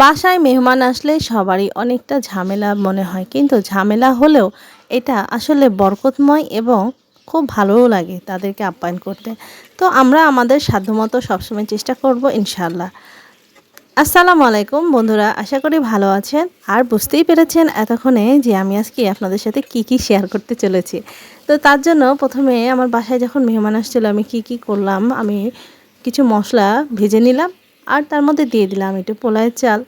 বাসায় মেহমান আসলে সবারই অনেকটা ঝামেলা মনে হয়, কিন্তু ঝামেলা হলেও এটা আসলে বরকতময় এবং খুব ভালোও লাগে তাদেরকে আপ্যায়ন করতে। তো আমরা আমাদের সাধ্যমতো সবসময় চেষ্টা করব ইনশাল্লাহ। আসসালামু আলাইকুম বন্ধুরা, আশা করি ভালো আছেন। আর বুঝতেই পেরেছেন এতক্ষণে যে আমি আজকে আপনাদের সাথে কি শেয়ার করতে চলেছি। তো তার জন্য প্রথমে আমার বাসায় যখন মেহমান আসছিল আমি কি করলাম, আমি কিছু মশলা ভেজে নিলাম আর তার মধ্যে দিয়ে দিলাম একটু পোলাওয়ের চাল।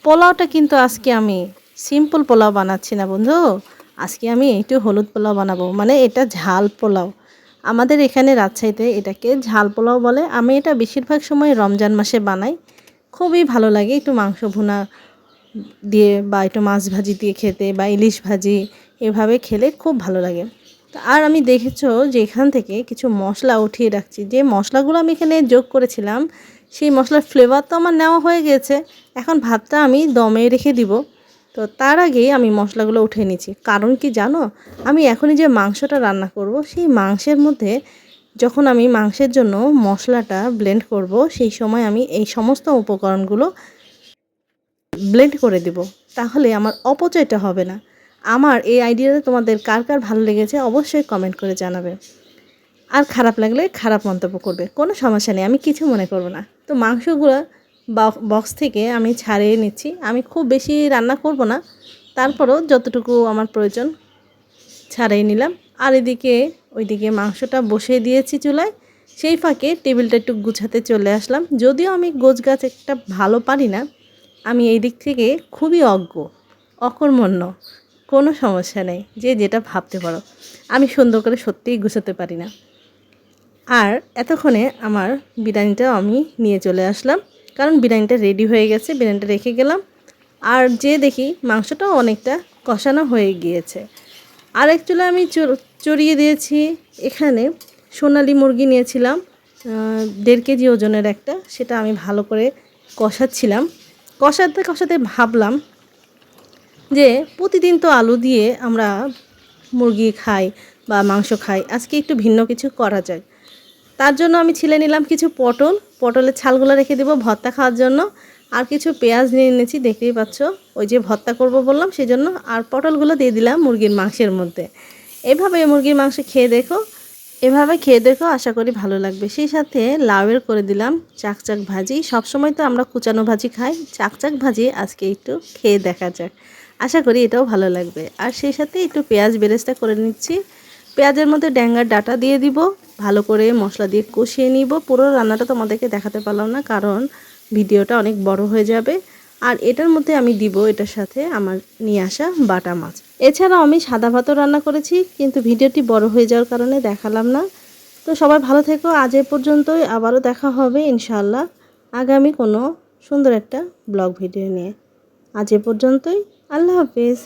পোলাওটা কিন্তু আজকে আমি সিম্পল পোলাও বানাচ্ছি না বন্ধু, আজকে আমি একটু হলুদ পোলাও বানাবো, মানে এটা ঝাল পোলাও। আমাদের এখানে রাজশাহীতে এটাকে ঝাল পোলাও বলে। আমি এটা বেশিরভাগ সময় রমজান মাসে বানাই। খুবই ভালো লাগে একটু মাংস ভুনা দিয়ে বা একটু মাছ ভাজি দিয়ে খেতে বা ইলিশ ভাজি এভাবে খেলে খুব ভালো লাগে। তো আর আমি দেখেছো যে এখান থেকে কিছু মশলা উঠিয়ে রাখছি, যে মশলাগুলো আমি এখানে যোগ করেছিলাম সেই মশলার ফ্লেভার তো আমার নেওয়া হয়ে গেছে। এখন ভাতটা আমি দমে রেখে দিব। তো তার আগেই আমি মশলাগুলো উঠিয়ে নিচ্ছি, কারণ কি জানো, আমি এখনই যে মাংসটা রান্না করব সেই মাংসের মধ্যে যখন আমি মাংসের জন্য মশলাটা ব্লেন্ড করব সেই সময় আমি এই সমস্ত উপকরণগুলো ব্লেন্ড করে দেব, তাহলে আমার অপচয়টা হবে না। আমার এই আইডিয়াটা তোমাদের কার কার ভালো লেগেছে অবশ্যই কমেন্ট করে জানাবে। আর খারাপ লাগলে খারাপ মন্তব্য করবে, কোনো সমস্যা নেই, আমি কিছু মনে করব না। তো মাংসগুলো বক্স থেকে আমি ছাড়িয়ে নিচ্ছি। আমি খুব বেশি রান্না করব না, তারপরও যতটুকু আমার প্রয়োজন ছাড়িয়ে নিলাম। আর ওইদিকে মাংসটা বসিয়ে দিয়েছি চুলায়। সেই ফাঁকে টেবিলটা একটু গুছাতে চলে আসলাম। যদিও আমি গোছগাছ একটা ভালো পারি না, আমি এই দিক থেকে খুবই অকর্মণ্য। কোনো সমস্যা নেই, যে যেটা ভাবতে পারো, আমি সুন্দর করে সত্যিই গুছাতে পারি না। আর এতক্ষণে আমার বিরিয়ানিটাও আমি নিয়ে চলে আসলাম, কারণ বিরিয়ানিটা রেডি হয়ে গেছে, বিরিয়ানিটা রেখে গেলাম। আর যে দেখি মাংসটাও অনেকটা কষানো হয়ে গিয়েছে। আর এক চুলা আমি চড়িয়ে দিয়েছি। এখানে সোনালি মুরগি নিয়েছিলাম 1.5 কেজি ওজনের একটা, সেটা আমি ভালো করে কষাচ্ছিলাম। কষাতে কষাতে ভাবলাম যে প্রতিদিন তো আলু দিয়ে আমরা মুরগি খাই বা মাংস খাই, আজকে একটু ভিন্ন কিছু করা যায়। তার জন্য আমি ছিলে নিলাম কিছু পটলের ছালগুলো রেখে দেবো ভর্তা খাওয়ার জন্য। আর কিছু পেঁয়াজ নিয়ে নিয়েছি, দেখতেই পাচ্ছ, ওই যে ভর্তা করব বললাম সেই জন্য। আর পটলগুলো দিয়ে দিলাম মুরগির মাংসের মধ্যে। এভাবে মুরগির মাংস খেয়ে দেখো, আশা করি ভালো লাগবে। সেই সাথে লাউয়ের করে দিলাম চাকচাক ভাজি। সবসময় তো আমরা কুচানো ভাজি খাই, চাকচাক ভাজি আজকে একটু খেয়ে দেখা যাক, আশা করি এটাও ভালো লাগবে। আর সেই সাথে একটু পেঁয়াজ বেরেস্তা করে নিচ্ছি। পেঁয়াজের মধ্যে ড্যাঙ্গার ডাটা দিয়ে দিব, ভালো করে মশলা দিয়ে কষিয়ে নিব। পুরো রান্নাটা তোমাদেরকে দেখাতে পারলাম না, কারণ ভিডিওটা অনেক বড় হয়ে যাবে। আর এটার মধ্যে আমি দিব এটার সাথে আমার নিয়ে আসা বাটা মাছ। এছাড়াও আমি সাদা ভাতও রান্না করেছি, কিন্তু ভিডিওটি বড় হয়ে যাওয়ার কারণে দেখালাম না। তো সবাই ভালো থেকো, আজ এ পর্যন্তই। আবারও দেখা হবে ইনশাআল্লাহ আগামী কোনো সুন্দর একটা ব্লগ ভিডিও নিয়ে। আজ এ পর্যন্তই, আল্লাহ হাফেজ।